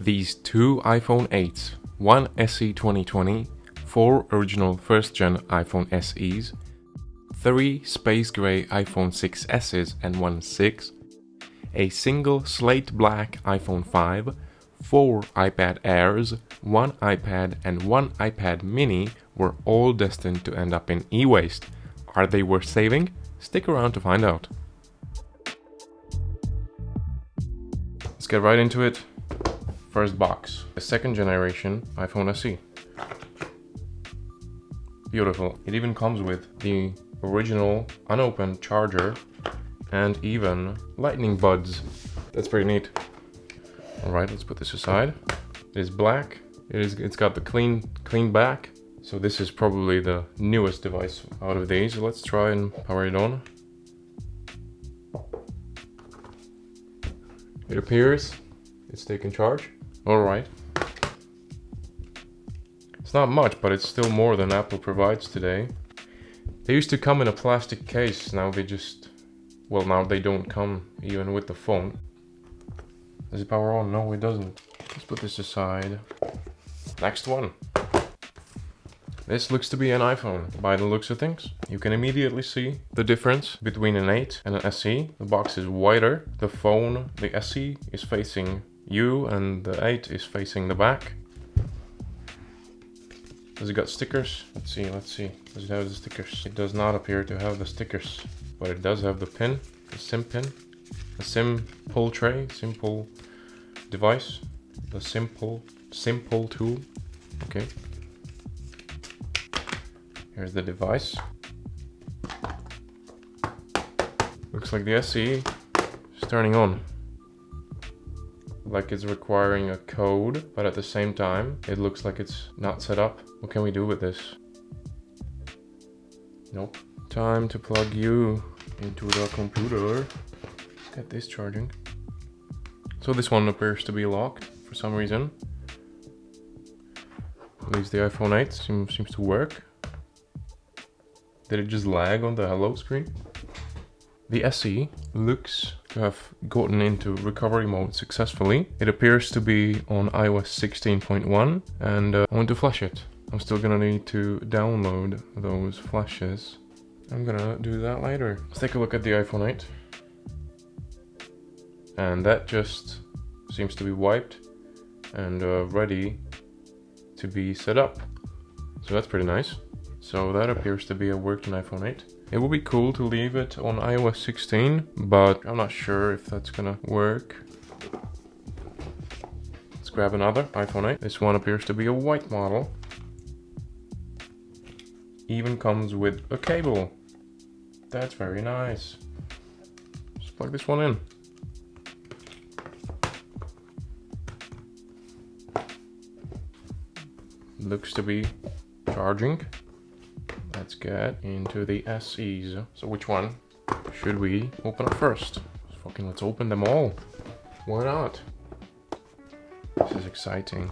these two iPhone 8s, one SE 2020, 4 original first-gen iPhone SEs, 3 space grey iPhone 6s and 1 6, a single slate black iPhone 5, 4 iPad Airs, 1 iPad and 1 iPad mini were all destined to end up in e-waste. Are they worth saving? Stick around to find out. Let's get right into it. First box, the second generation iPhone SE. Beautiful. It even comes with the original unopened charger and even lightning buds. That's pretty neat. Alright, let's put this aside. It is black. It's got the clean back. So this is probably the newest device out of these. Let's try and power it on. It appears it's taking charge. Alright. It's not much, but it's still more than Apple provides today. They used to come in a plastic case. Now now they don't come even with the phone. Does it power on? No, it doesn't. Let's put this aside. Next one. This looks to be an iPhone by the looks of things. You can immediately see the difference between an 8 and an SE. The box is wider. The phone, the SE, is facing you and the 8 is facing the back. Does it got stickers? Let's see. Does it have the stickers? It does not appear to have the stickers, but it does have the pin, the SIM pin, the SIM pull tray, simple device, the simple tool. Okay. Here's the device. Looks like the SE is turning on. Like it's requiring a code, but at the same time, it looks like it's not set up. What can we do with this? Nope. Time to plug you into the computer. Get this charging. So this one appears to be locked for some reason. At least the iPhone 8 seems to work. Did it just lag on the hello screen? The SE looks to have gotten into recovery mode successfully. It appears to be on iOS 16.1 and I want to flash it. I'm still gonna need to download those flashes. I'm gonna do that later. Let's take a look at the iPhone 8. And that just seems to be wiped and ready to be set up. So that's pretty nice. So that appears to be a working iPhone 8. It would be cool to leave it on iOS 16, but I'm not sure if that's gonna work. Let's grab another iPhone 8. This one appears to be a white model. Even comes with a cable. That's very nice. Just plug this one in. Looks to be charging. Let's get into the SEs. So which one should we open up first? Let's open them all. Why not? This is exciting.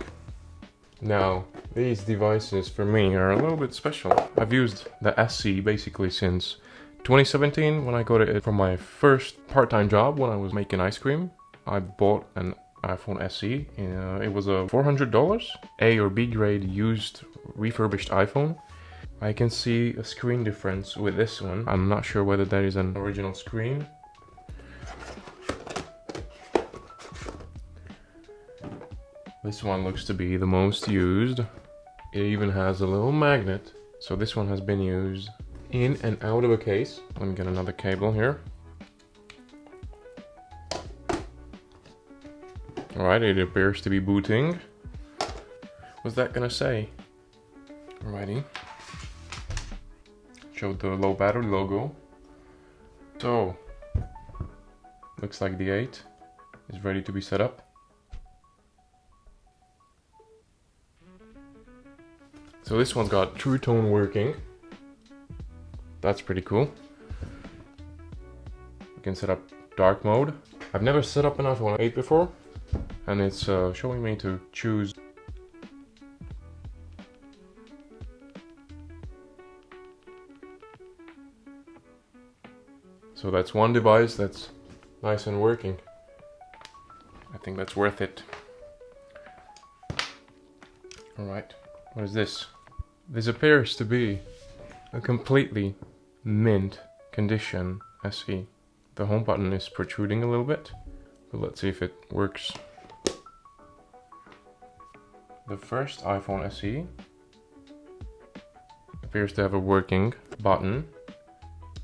Now, these devices for me are a little bit special. I've used the SE basically since 2017 when I got it from my first part-time job when I was making ice cream. I bought an iPhone SE. It was a $400 A or B grade used refurbished iPhone. I can see a screen difference with this one. I'm not sure whether that is an original screen. This one looks to be the most used. It even has a little magnet. So this one has been used in and out of a case. Let me get another cable here. Alright, it appears to be booting. What's that gonna say? Alrighty. Showed the low battery logo. So, looks like the 8 is ready to be set up. So this one's got True Tone working. That's pretty cool. You can set up dark mode. I've never set up an iPhone 8 before, and it's showing me to choose. So that's one device that's nice and working. I think that's worth it. Alright, what is this? This appears to be a completely mint condition SE. The home button is protruding a little bit, but let's see if it works. The first iPhone SE appears to have a working button.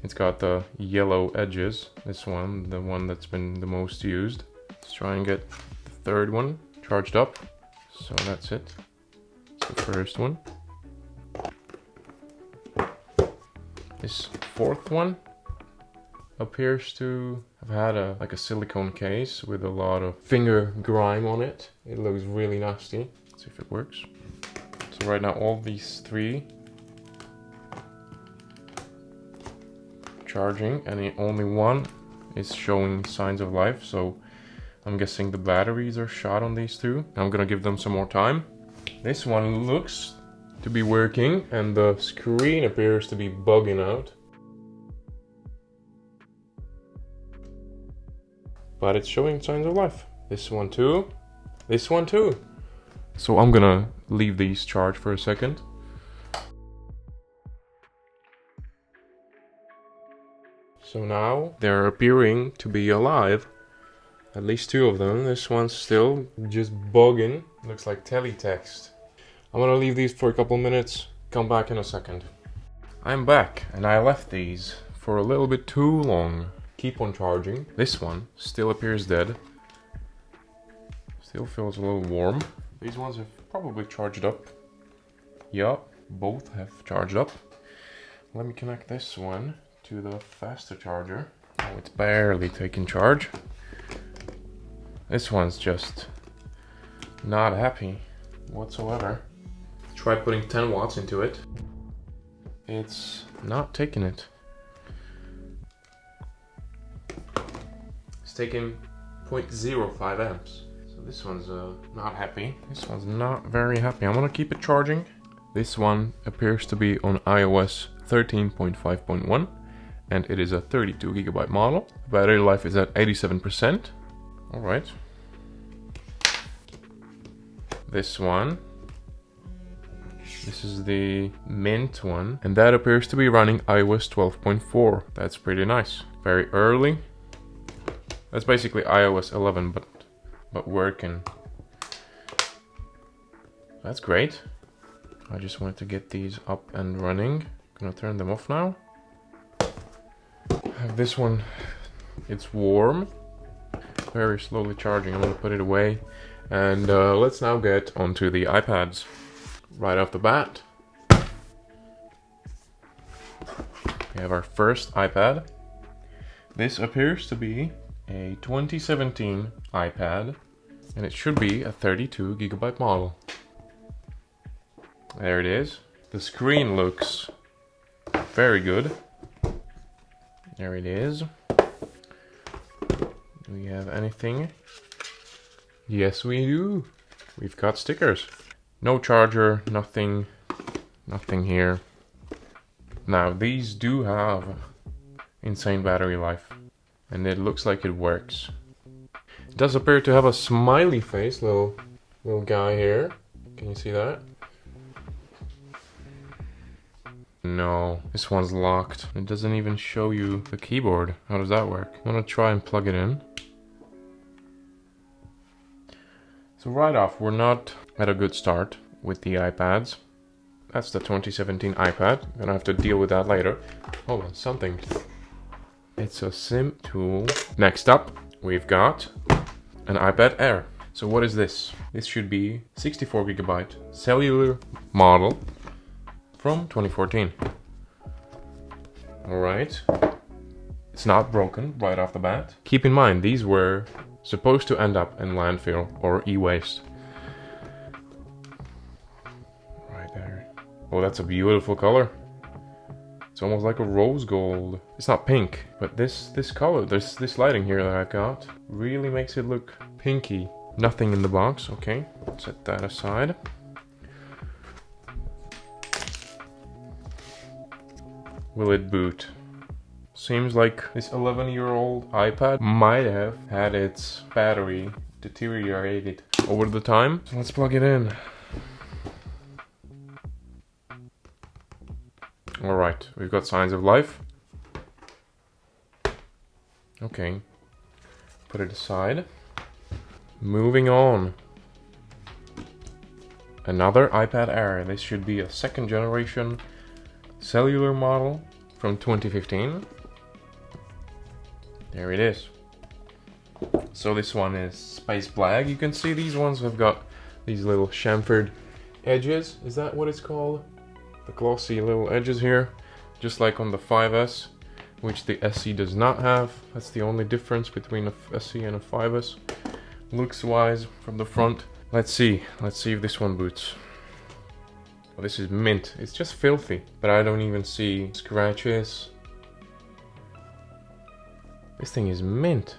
It's got the yellow edges, this one, the one that's been the most used. Let's try and get the third one charged up. So that's it. It's the first one. This fourth one appears to have had a silicone case with a lot of finger grime on it. It looks really nasty. Let's see if it works. So right now all these three charging, and only one is showing signs of life, so I'm guessing the batteries are shot on these two. I'm gonna give them some more time. This one looks to be working, and the screen appears to be bugging out. But it's showing signs of life. This one too. This one too. So I'm gonna leave these charged for a second. So now they're appearing to be alive. At least two of them. This one's still just bugging. Looks like teletext. I'm gonna leave these for a couple minutes. Come back in a second. I'm back, and I left these for a little bit too long. Keep on charging. This one still appears dead. Still feels a little warm. These ones have probably charged up. Yup, both have charged up. Let me connect this one to the faster charger. Oh, it's barely taking charge. This one's just not happy whatsoever. Try putting 10 watts into it. It's not taking it. It's taking 0.05 amps. So this one's not happy. This one's not very happy. I'm gonna keep it charging. This one appears to be on iOS 13.5.1, and it is a 32 gigabyte model. The battery life is at 87%. All right. This one. This is the mint one, and that appears to be running iOS 12.4. That's pretty nice. Very early. That's basically iOS 11, but working. That's great. I just wanted to get these up and running. Gonna turn them off now. This one, it's warm. Very slowly charging. I'm gonna put it away. And let's now get onto the iPads. Right off the bat, we have our first iPad. This appears to be a 2017 iPad, and it should be a 32 gigabyte model. There it is. The screen looks very good. There it is. Do we have anything? Yes, we do. We've got stickers. No charger, nothing here. Now, these do have insane battery life, and it looks like it works. It does appear to have a smiley face, little guy here. Can you see that? No, this one's locked. It doesn't even show you the keyboard. How does that work? I'm gonna try and plug it in. So right off, we're not at a good start with the iPads. That's the 2017 iPad. I'm gonna have to deal with that later. Hold on, something. It's a SIM tool. Next up, we've got an iPad Air. So what is this? This should be 64 gigabyte cellular model from 2014. All right. It's not broken right off the bat. Keep in mind, these were supposed to end up in landfill or e-waste. Right there. Oh, that's a beautiful color. It's almost like a rose gold. It's not pink, but this color, this lighting here that I've got really makes it look pinky. Nothing in the box. Okay, set that aside. Will it boot? Seems like this 11-year-old iPad might have had its battery deteriorated over the time. So let's plug it in. Alright, we've got signs of life. Okay, put it aside. Moving on. Another iPad Air. This should be a second generation cellular model from 2015. There it is. So this one is space black. You can see these ones have got these little chamfered edges. Is that what it's called? The glossy little edges here, just like on the 5S, which the SE does not have. That's the only difference between a SE and a 5S, looks wise from the front. Let's see if this one boots. Well, this is mint. It's just filthy, but I don't even see scratches. This thing is mint.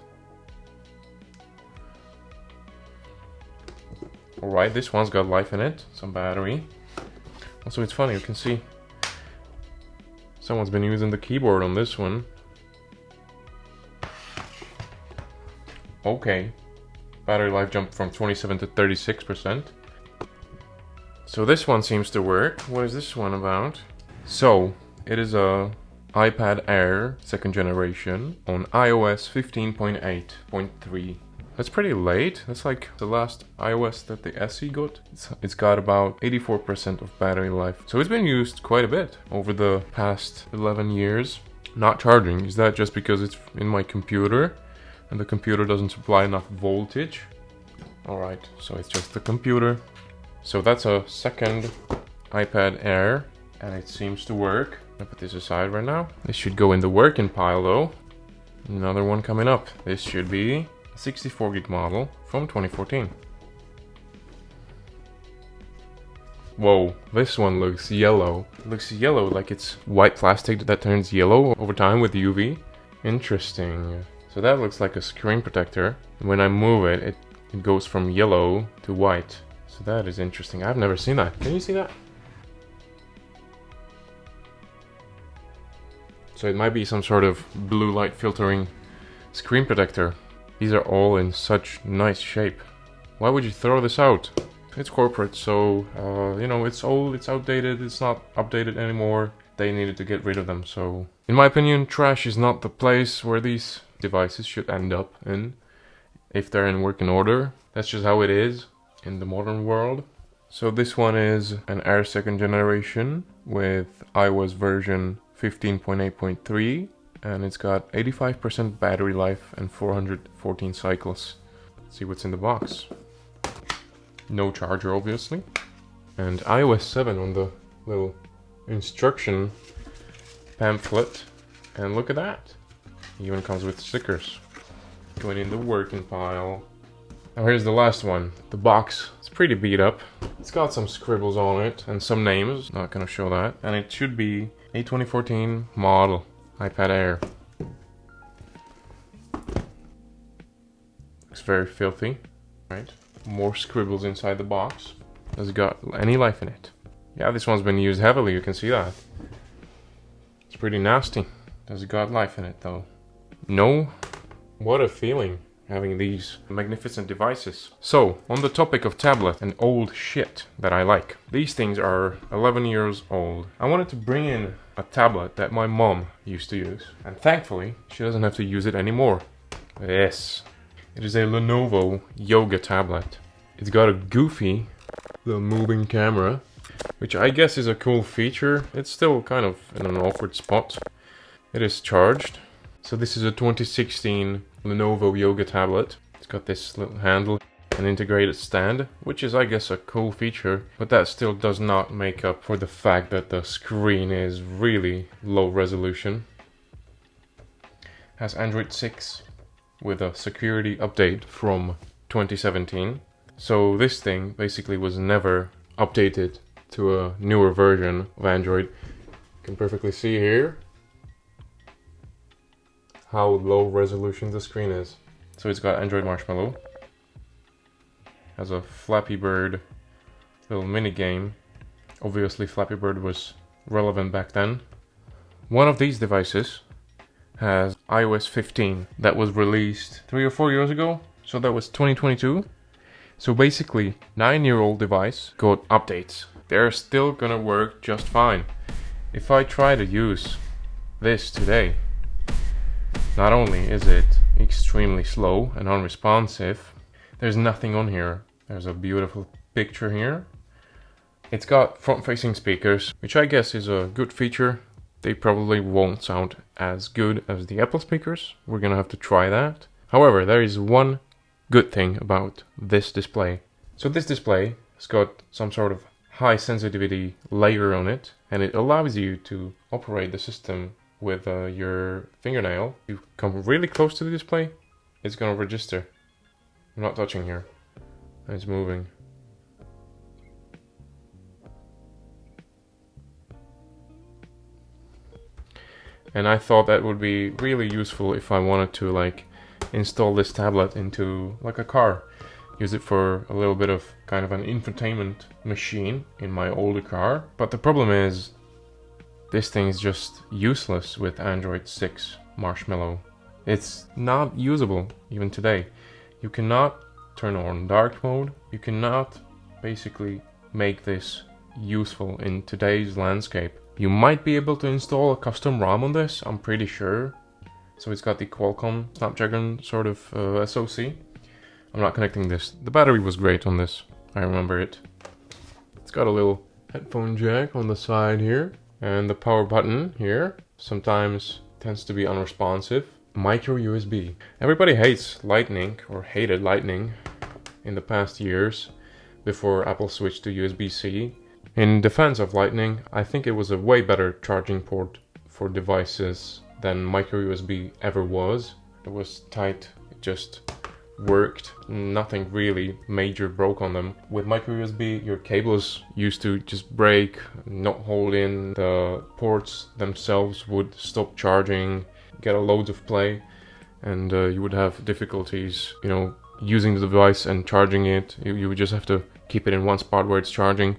Alright, this one's got life in it, some battery. Also, it's funny, you can see someone's been using the keyboard on this one. Okay, battery life jumped from 27 to 36%. So this one seems to work. What is this one about? So, it is a iPad Air 2nd generation on iOS 15.8.3. That's pretty late. That's like the last iOS that the SE got. It's got about 84% of battery life. So it's been used quite a bit over the past 11 years. Not charging. Is that just because it's in my computer and the computer doesn't supply enough voltage? Alright, so it's just the computer. So that's a second iPad Air and it seems to work. I'll put this aside right now. This should go in the working pile though. Another one coming up. This should be 64 gig model from 2014. Whoa, this one looks yellow. It looks yellow like it's white plastic that turns yellow over time with UV. Interesting. So that looks like a screen protector. When I move it, it goes from yellow to white. So that is interesting. I've never seen that. Can you see that? So it might be some sort of blue light filtering screen protector. These are all in such nice shape. Why would you throw this out? It's corporate, so, you know, it's old, it's outdated, it's not updated anymore. They needed to get rid of them, so... In my opinion, trash is not the place where these devices should end up in. If they're in working order. That's just how it is in the modern world. So this one is an Air 2nd generation with iOS version 15.8.3. And it's got 85% battery life and 414 cycles. Let's see what's in the box. No charger, obviously. And iOS 7 on the little instruction pamphlet. And look at that. It even comes with stickers. Going in the working pile. Now here's the last one. The box is pretty beat up. It's got some scribbles on it and some names. Not gonna show that. And it should be a 2014 model. iPad Air. Looks very filthy, right? More scribbles inside the box. Has it got any life in it? Yeah, this one's been used heavily, you can see that. It's pretty nasty. Has it got life in it though? No. What a feeling having these magnificent devices. So, on the topic of tablet and old shit that I like. These things are 11 years old. I wanted to bring in a tablet that my mom used to use. And thankfully, she doesn't have to use it anymore. Yes. It is a Lenovo Yoga tablet. It's got a goofy little moving camera, which I guess is a cool feature. It's still kind of in an awkward spot. It is charged. So this is a 2016 Lenovo Yoga tablet. It's got this little handle, an integrated stand, which is I guess a cool feature, but that still does not make up for the fact that the screen is really low resolution. Has Android 6 with a security update from 2017. So this thing basically was never updated to a newer version of Android. You can perfectly see here how low resolution the screen is. So it's got Android Marshmallow. Has a Flappy Bird little mini game. Obviously Flappy Bird was relevant back then. One of these devices has iOS 15 that was released 3 or 4 years ago. So that was 2022. So basically 9-year-old device got updates. They're still gonna work just fine. if I try to use this today, not only is it extremely slow and unresponsive, there's nothing on here. There's a beautiful picture here. It's got front-facing speakers, which I guess is a good feature. They probably won't sound as good as the Apple speakers. We're gonna have to try that. However, there is one good thing about this display. So this display has got some sort of high sensitivity layer on it, and it allows you to operate the system with your fingernail. You come really close to the display, it's gonna register. I'm not touching here, it's moving. And I thought that would be really useful if I wanted to like install this tablet into like a car. Use it for a little bit of kind of an infotainment machine in my older car. But the problem is this thing is just useless with Android 6 Marshmallow. It's not usable even today. You cannot turn on dark mode. You cannot basically make this useful in today's landscape. You might be able to install a custom ROM on this, I'm pretty sure. So it's got the Qualcomm Snapdragon sort of SoC. I'm not connecting this. The battery was great on this, I remember it. It's got a little headphone jack on the side here. And the power button here sometimes tends to be unresponsive. Micro USB. Everybody hates Lightning, or hated Lightning in the past years before Apple switched to USB-C. In defense of Lightning, I think it was a way better charging port for devices than micro USB ever was. It was tight, it just worked, nothing really major broke on them. With micro USB, your cables used to just break, not hold in, the ports themselves would stop charging, get a load of play, and you would have difficulties, you know, using the device and charging it. You would just have to keep it in one spot where it's charging.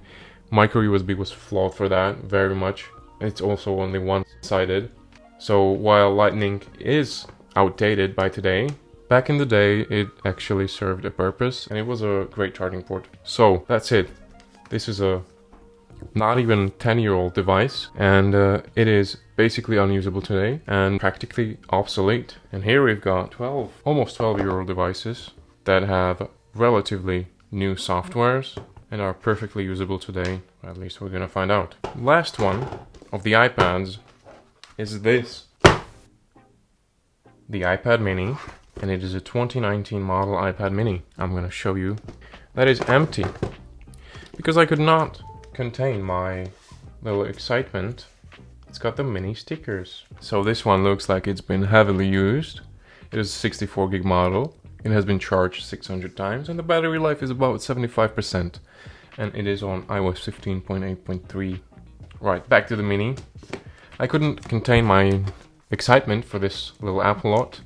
Micro USB was flawed for that, very much. It's also only one-sided. So while Lightning is outdated by today, back in the day it actually served a purpose and it was a great charging port. So that's it. This is a not even 10-year-old device, and it is basically unusable today and practically obsolete. And here we've got almost 12-year-old devices that have relatively new softwares and are perfectly usable today. At least we're gonna find out. Last one of the iPads is this. The iPad mini, and it is a 2019 model iPad mini. I'm gonna show you. That is empty because I could not contain my little excitement. It's got the mini stickers. So this one looks like it's been heavily used. It is a 64 gig model. It has been charged 600 times and the battery life is about 75%. And it is on iOS 15.8.3. Right, back to the mini. I couldn't contain my excitement for this little Apple lot,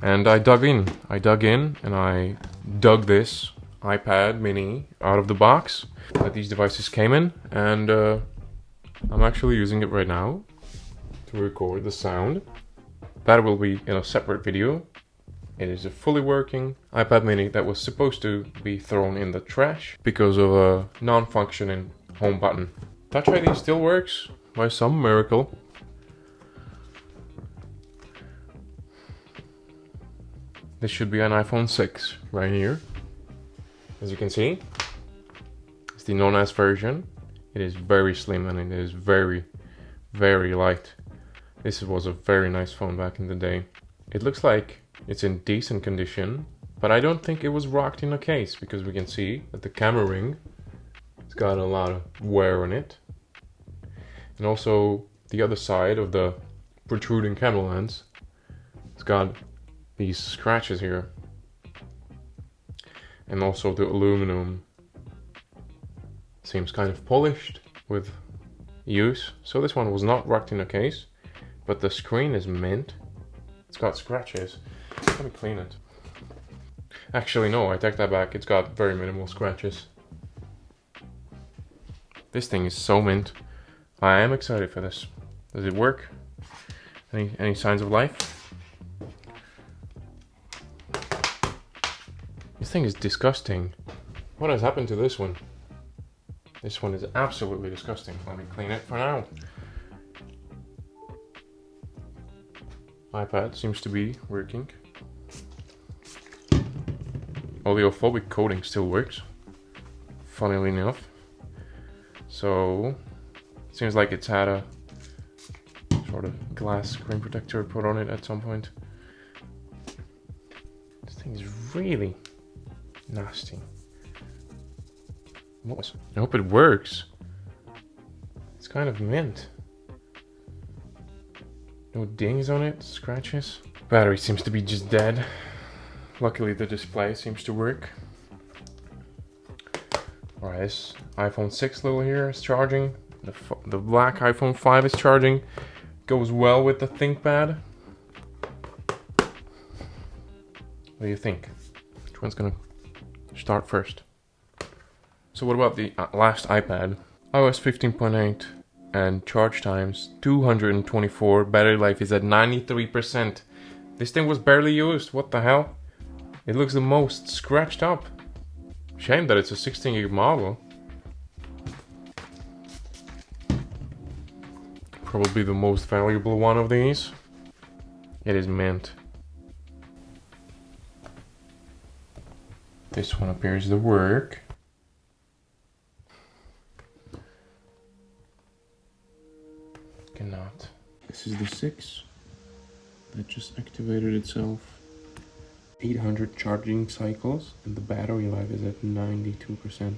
and I dug in and I dug this iPad mini out of the box that these devices came in, and I'm actually using it right now to record the sound. That will be in a separate video. It is a fully working iPad mini that was supposed to be thrown in the trash because of a non-functioning home button. Touch ID still works by some miracle. This should be an iPhone 6 right here. As you can see, it's the non-S version. It is very slim and it is very, very light. This was a very nice phone back in the day. It looks like it's in decent condition, but I don't think it was rocked in a case because we can see that the camera ring has got a lot of wear on it. And also the other side of the protruding camera lens, it's got these scratches here. And also the aluminum seems kind of polished with use. So this one was not rocked in a case, but the screen is mint. It's got scratches. Let me clean it. Actually, no, I take that back. It's got very minimal scratches. This thing is so mint. I am excited for this. Does it work? Any signs of life? This thing is disgusting. What has happened to this one? This one is absolutely disgusting. Let me clean it for now. iPad seems to be working. Oleophobic coating still works, funnily enough. So, it seems like it's had a sort of glass screen protector put on it at some point. This thing is really nasty. I hope it works. It's kind of mint. No dings on it, scratches. Battery seems to be just dead. Luckily the display seems to work. Alright, this iPhone 6 little here is charging. The black iPhone 5 is charging. Goes well with the ThinkPad. What do you think? Which one's gonna start first? So what about the last iPad? iOS 15.8 and charge times 224. Battery life is at 93%. This thing was barely used. What the hell? It looks the most scratched up. Shame that it's a 16 gig model. Probably the most valuable one of these. It is mint. This one appears to work. Cannot. This is the 6 that just activated itself. 800 charging cycles and the battery life is at 92%.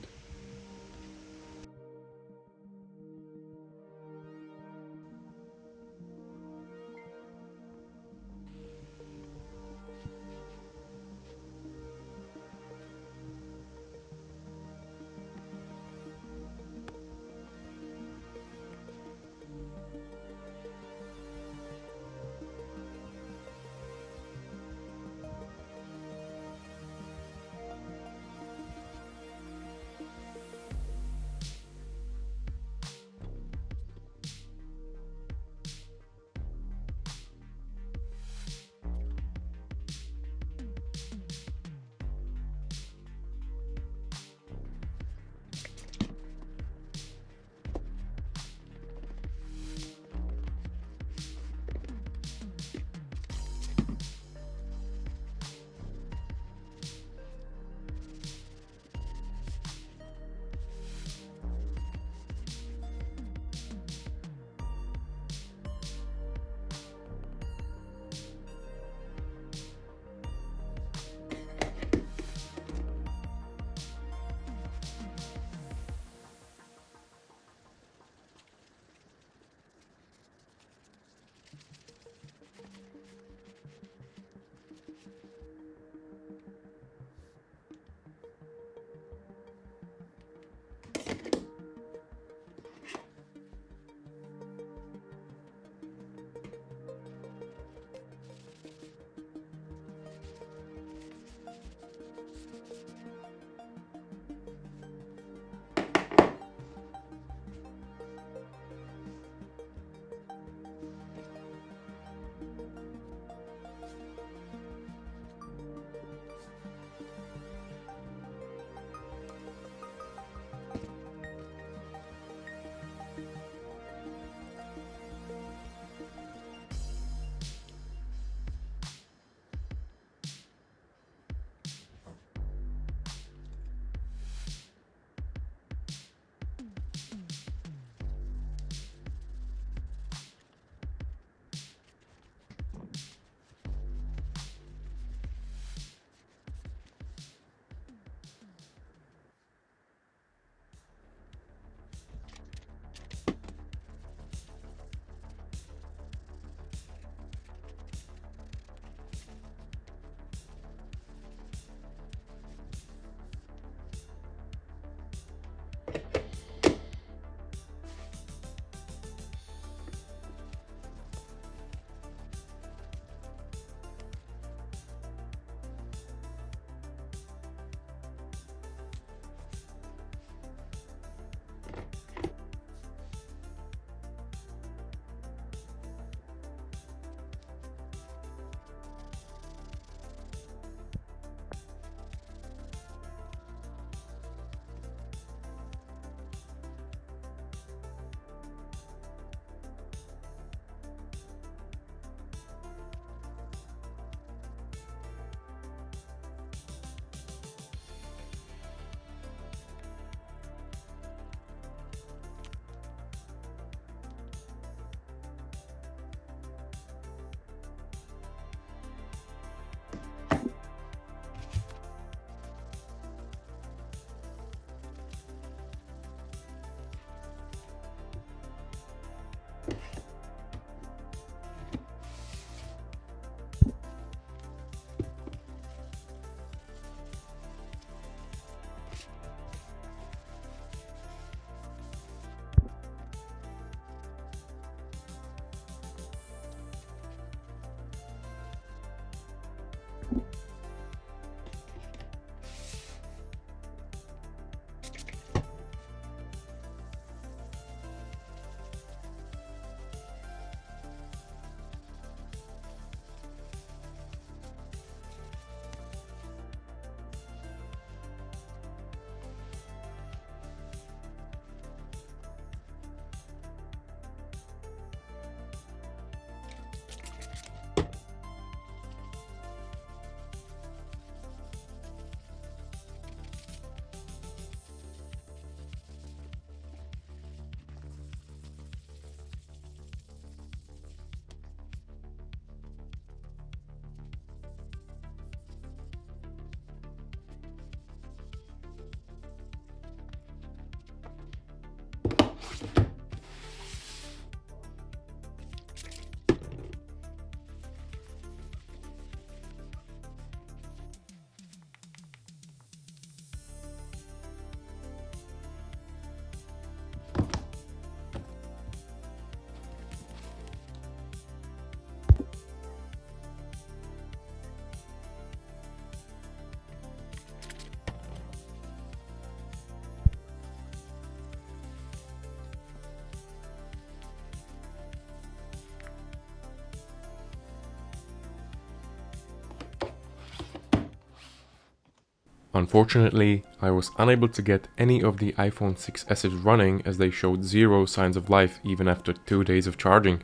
Unfortunately, I was unable to get any of the iPhone 6s's running as they showed zero signs of life even after 2 days of charging.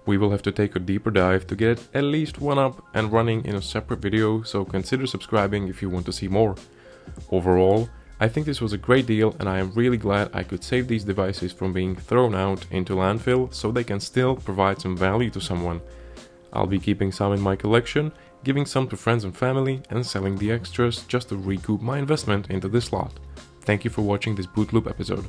We will have to take a deeper dive to get at least one up and running in a separate video, so consider subscribing if you want to see more. Overall, I think this was a great deal and I am really glad I could save these devices from being thrown out into landfill so they can still provide some value to someone. I'll be keeping some in my collection, giving some to friends and family, and selling the extras just to recoup my investment into this lot. Thank you for watching this Boot Loop episode.